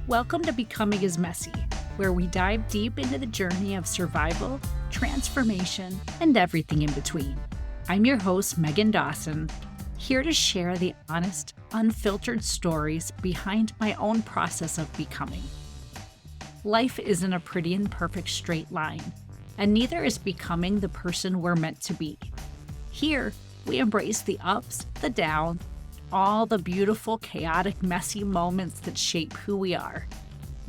Welcome to Becoming is Messy, where we dive deep into the journey of survival, transformation, and everything in between. I'm your host, Megan Dawson, here to share the honest, unfiltered stories behind my own process of becoming. Life isn't a pretty and perfect straight line, and neither is becoming the person we're meant to be. Here, we embrace the ups, the downs, all the beautiful, chaotic, messy moments that shape who we are.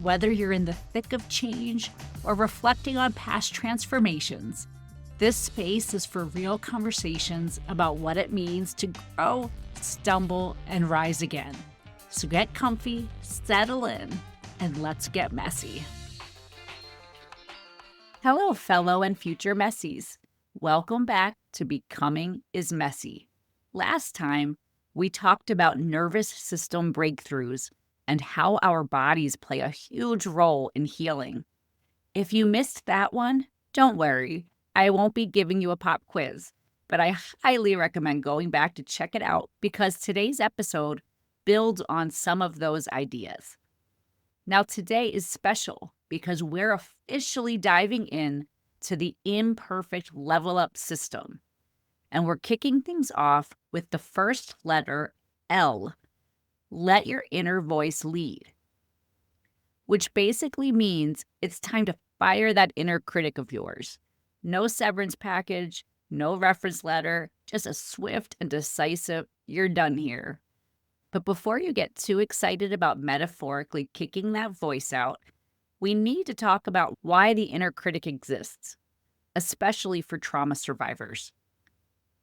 Whether you're in the thick of change or reflecting on past transformations, this space is for real conversations about what it means to grow, stumble, and rise again. So get comfy, settle in, and let's get messy. Hello, fellow and future messies. Welcome back to Becoming is Messy. Last time, we talked about nervous system breakthroughs and how our bodies play a huge role in healing. If you missed that one, don't worry. I won't be giving you a pop quiz, but I highly recommend going back to check it out because today's episode builds on some of those ideas. Now, today is special because we're officially diving in to the Imperfect Level Up system. And we're kicking things off with the first letter, L. Let your inner voice lead. Which basically means it's time to fire that inner critic of yours. No severance package, no reference letter, just a swift and decisive, you're done here. But before you get too excited about metaphorically kicking that voice out, we need to talk about why the inner critic exists, especially for trauma survivors.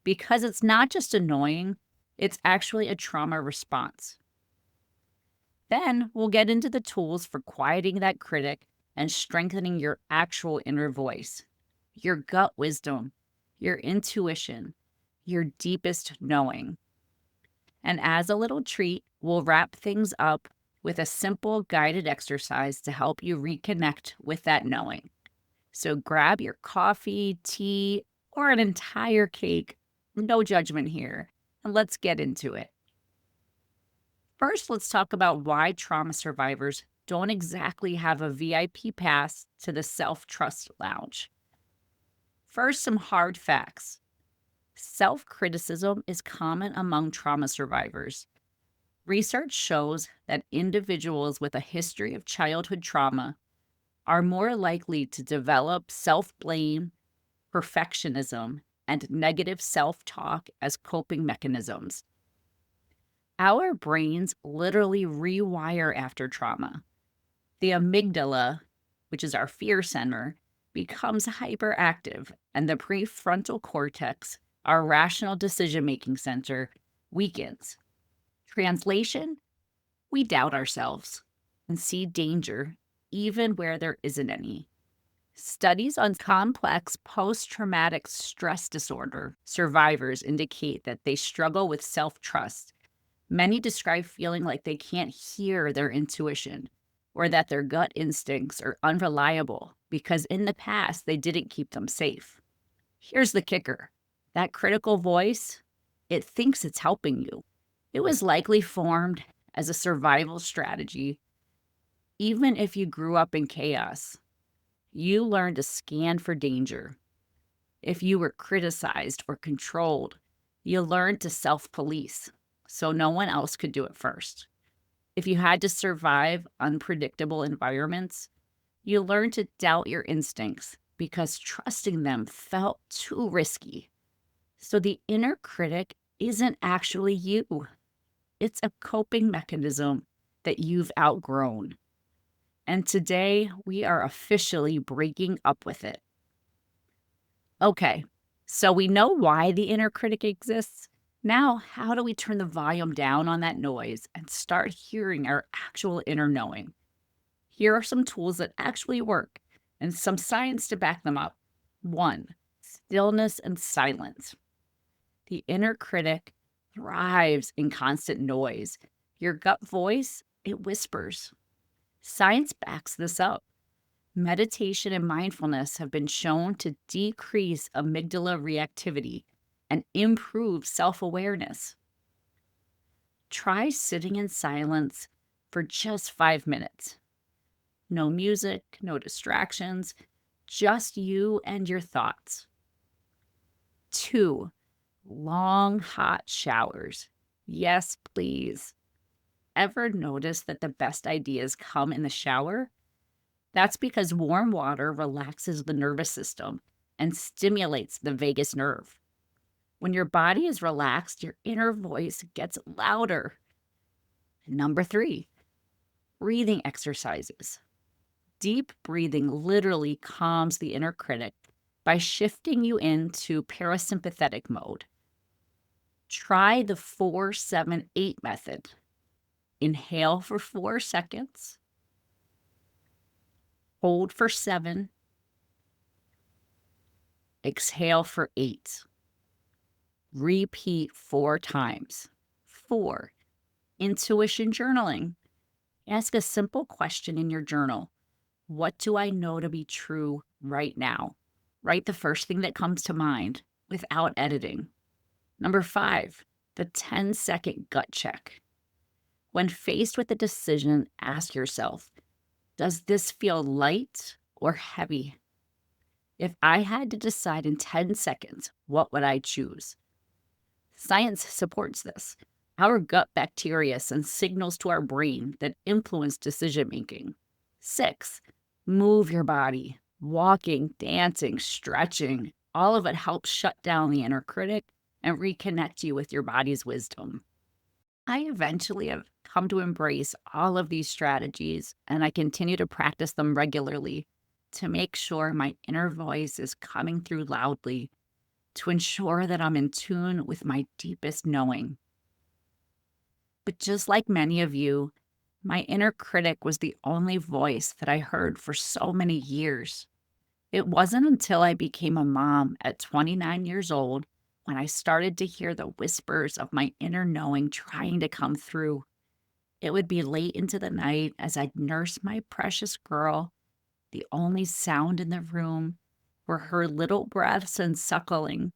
Because it's not just annoying, it's actually a trauma response. Then we'll get into the tools for quieting that critic and strengthening your actual inner voice, your gut wisdom, your intuition, your deepest knowing. And as a little treat, we'll wrap things up with a simple guided exercise to help you reconnect with that knowing. So grab your coffee, tea, or an entire cake. No judgment here, and let's get into it. First, let's talk about why trauma survivors don't exactly have a VIP pass to the self-trust lounge. First, some hard facts. Self-criticism is common among trauma survivors. Research shows that individuals with a history of childhood trauma are more likely to develop self-blame, perfectionism, and negative self-talk as coping mechanisms. Our brains literally rewire after trauma. The amygdala, which is our fear center, becomes hyperactive, and the prefrontal cortex, our rational decision-making center, weakens. Translation: we doubt ourselves and see danger even where there isn't any. Studies on complex post-traumatic stress disorder survivors indicate that they struggle with self-trust. Many describe feeling like they can't hear their intuition or that their gut instincts are unreliable because in the past they didn't keep them safe. Here's the kicker. That critical voice, it thinks it's helping you. It was likely formed as a survival strategy. Even if you grew up in chaos, you learned to scan for danger. If you were criticized or controlled, you learned to self-police so no one else could do it first. If you had to survive unpredictable environments, you learned to doubt your instincts because trusting them felt too risky. So the inner critic isn't actually you. It's a coping mechanism that you've outgrown. And today, we are officially breaking up with it. Okay, so we know why the inner critic exists. Now, how do we turn the volume down on that noise and start hearing our actual inner knowing? Here are some tools that actually work and some science to back them up. 1, stillness and silence. The inner critic thrives in constant noise. Your gut voice, it whispers. Science backs this up. Meditation and mindfulness have been shown to decrease amygdala reactivity and improve self-awareness. Try sitting in silence for just 5 minutes. No music, no distractions, just you and your thoughts. 2, long hot showers. Yes, please. Ever notice that the best ideas come in the shower? That's because warm water relaxes the nervous system and stimulates the vagus nerve. When your body is relaxed, your inner voice gets louder. Number 3, breathing exercises. Deep breathing literally calms the inner critic by shifting you into parasympathetic mode. Try the 4-7-8 method. Inhale for 4 seconds, hold for 7, exhale for 8. Repeat 4 times. 4, intuition journaling. Ask a simple question in your journal. What do I know to be true right now? Write the first thing that comes to mind without editing. Number 5, the 10-second gut check. When faced with a decision, ask yourself, does this feel light or heavy? If I had to decide in 10 seconds, what would I choose? Science supports this. Our gut bacteria sends signals to our brain that influence decision making. 6, move your body. Walking, dancing, stretching, all of it helps shut down the inner critic and reconnect you with your body's wisdom. I eventually have come to embrace all of these strategies, and I continue to practice them regularly to make sure my inner voice is coming through loudly, to ensure that I'm in tune with my deepest knowing. But just like many of you, my inner critic was the only voice that I heard for so many years. It wasn't until I became a mom at 29 years old when I started to hear the whispers of my inner knowing trying to come through. It would be late into the night as I'd nurse my precious girl. The only sound in the room were her little breaths and suckling.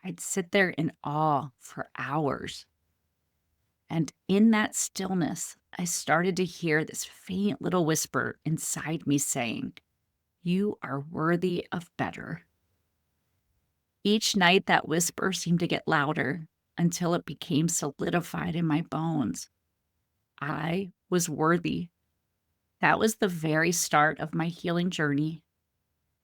I'd sit there in awe for hours. And in that stillness, I started to hear this faint little whisper inside me saying, "You are worthy of better." Each night, that whisper seemed to get louder until it became solidified in my bones. I was worthy. That was the very start of my healing journey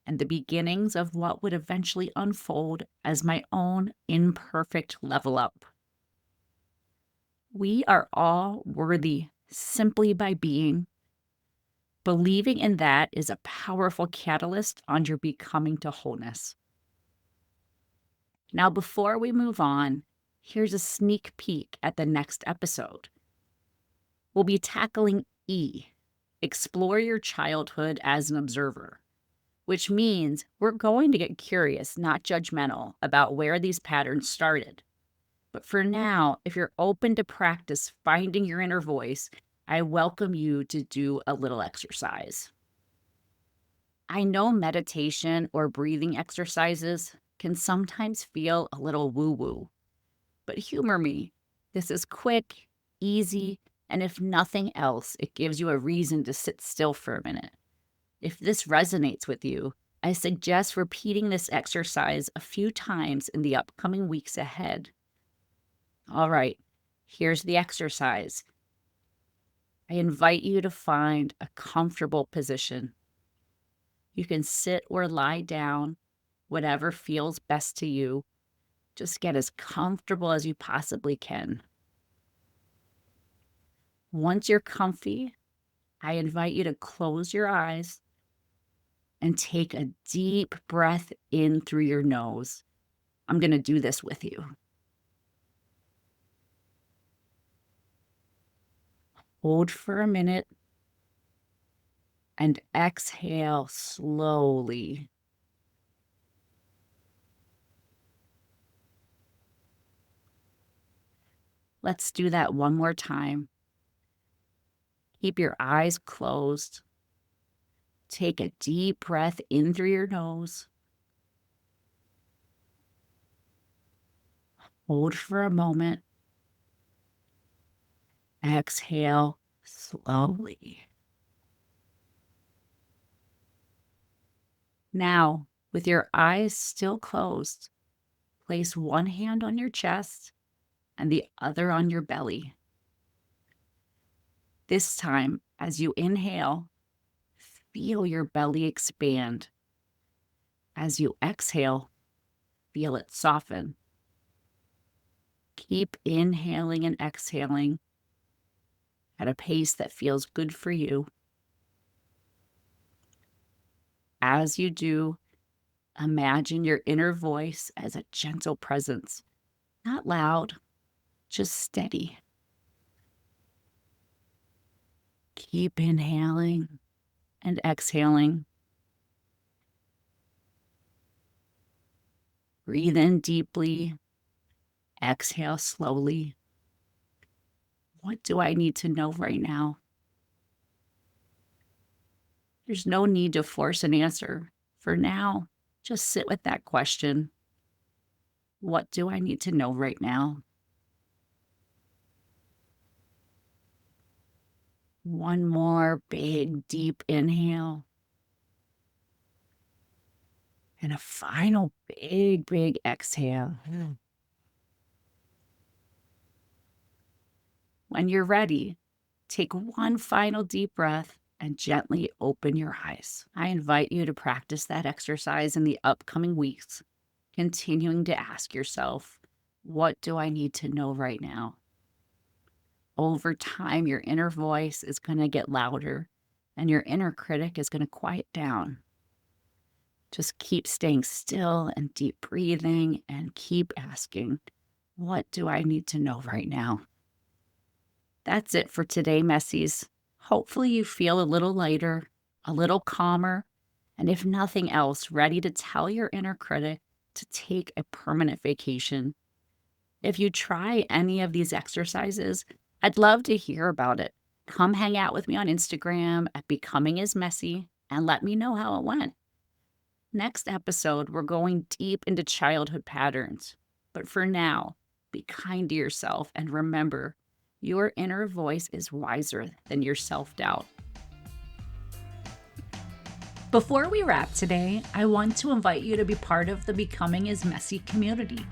and the beginnings of what would eventually unfold as my own imperfect level up. We are all worthy simply by being. Believing in that is a powerful catalyst on your becoming to wholeness. Now, before we move on, here's a sneak peek at the next episode. We'll be tackling E, explore your childhood as an observer, which means we're going to get curious, not judgmental, about where these patterns started. But for now, if you're open to practice finding your inner voice, I welcome you to do a little exercise. I know meditation or breathing exercises can sometimes feel a little woo-woo, but humor me. This is quick, easy, and if nothing else, it gives you a reason to sit still for a minute. If this resonates with you, I suggest repeating this exercise a few times in the upcoming weeks ahead. All right, here's the exercise. I invite you to find a comfortable position. You can sit or lie down, whatever feels best to you. Just get as comfortable as you possibly can. Once you're comfy, I invite you to close your eyes and take a deep breath in through your nose. I'm going to do this with you. Hold for a minute and exhale slowly. Let's do that one more time. Keep your eyes closed. Take a deep breath in through your nose. Hold for a moment. Exhale slowly. Now, with your eyes still closed, place one hand on your chest and the other on your belly. This time, as you inhale, feel your belly expand. As you exhale, feel it soften. Keep inhaling and exhaling at a pace that feels good for you. As you do, imagine your inner voice as a gentle presence, not loud, just steady. Keep inhaling and exhaling. Breathe in deeply. Exhale slowly. What do I need to know right now? There's no need to force an answer. For now, just sit with that question. What do I need to know right now? One more big, deep inhale. And a final big, big exhale. When you're ready, take one final deep breath and gently open your eyes. I invite you to practice that exercise in the upcoming weeks, continuing to ask yourself, what do I need to know right now? Over time, your inner voice is going to get louder and your inner critic is going to quiet down. Just keep staying still and deep breathing and keep asking, what do I need to know right now? That's it for today, Messies. Hopefully you feel a little lighter, a little calmer, and if nothing else, ready to tell your inner critic to take a permanent vacation. If you try any of these exercises, I'd love to hear about it. Come hang out with me on Instagram at Becoming is Messy and let me know how it went. Next episode, we're going deep into childhood patterns. But for now, be kind to yourself and remember, your inner voice is wiser than your self-doubt. Before we wrap today, I want to invite you to be part of the Becoming is Messy community.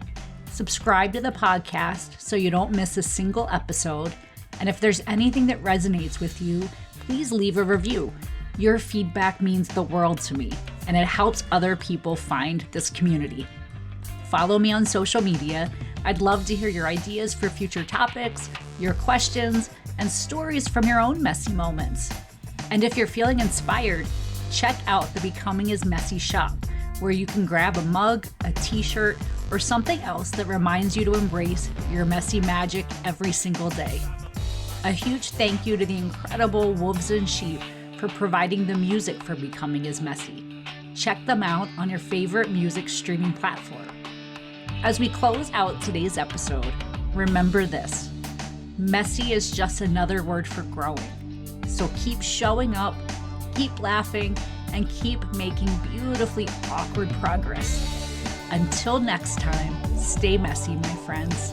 Subscribe to the podcast so you don't miss a single episode. And if there's anything that resonates with you, please leave a review. Your feedback means the world to me, and it helps other people find this community. Follow me on social media. I'd love to hear your ideas for future topics, your questions, and stories from your own messy moments. And if you're feeling inspired, check out the Becoming is Messy shop, where you can grab a mug, a t-shirt, or something else that reminds you to embrace your messy magic every single day. A huge thank you to the incredible Wolves and Sheep for providing the music for Becoming is Messy. Check them out on your favorite music streaming platform. As we close out today's episode, remember this: messy is just another word for growing. So keep showing up, keep laughing, and keep making beautifully awkward progress. Until next time, stay messy, my friends.